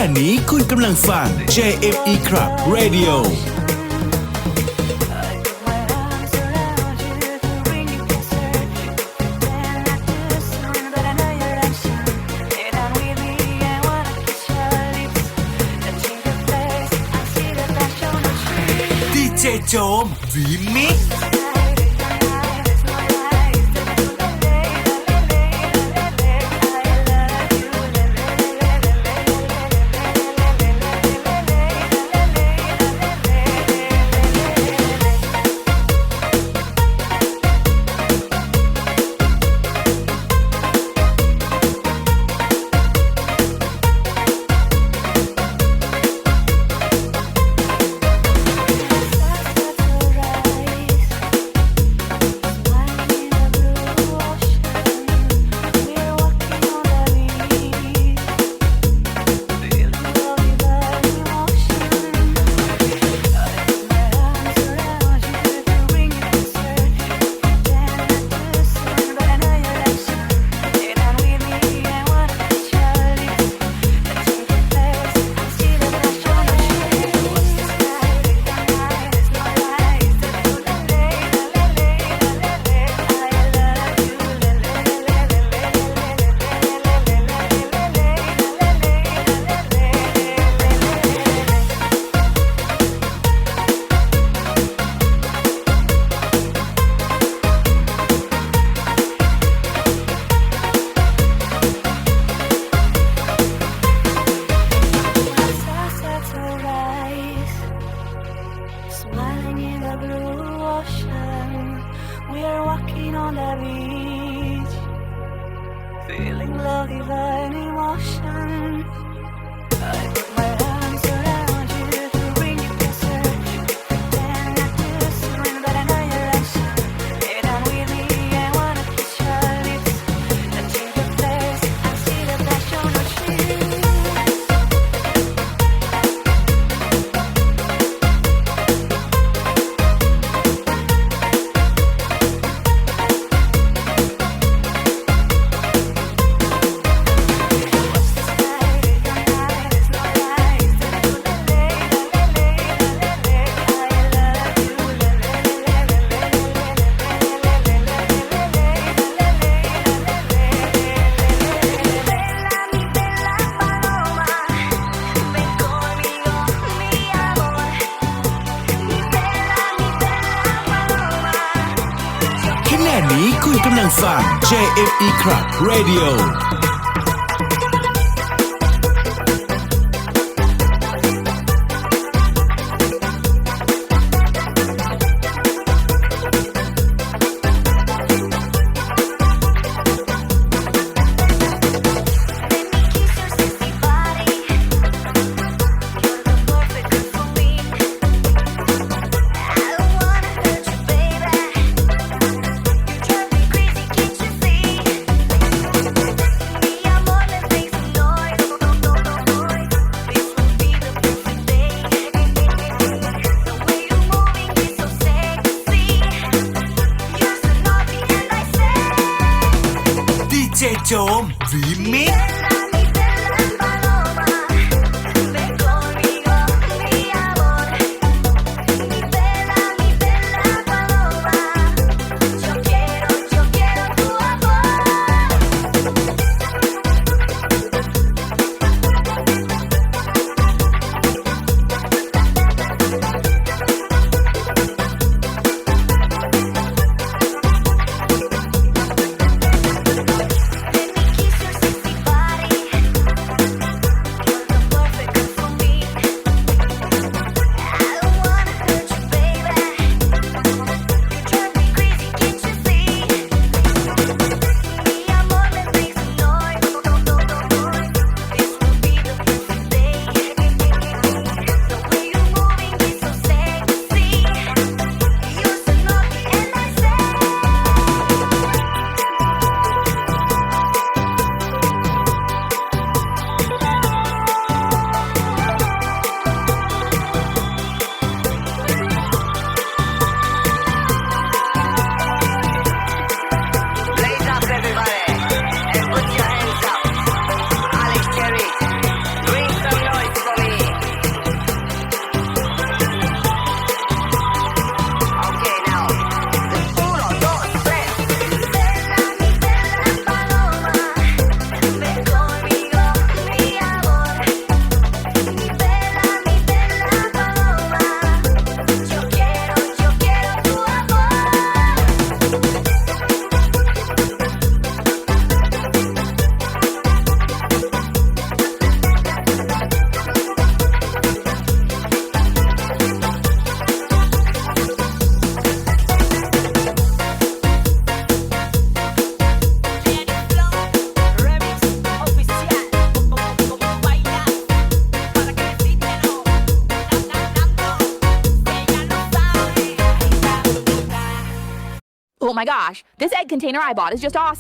ณะนี้คุณกำลังฟัง JME Club Radioดีเจโจมวีมิกคุณกำลังฟัง JME Club Radioโจมวีมิก my gosh, this egg container I bought is just awesome.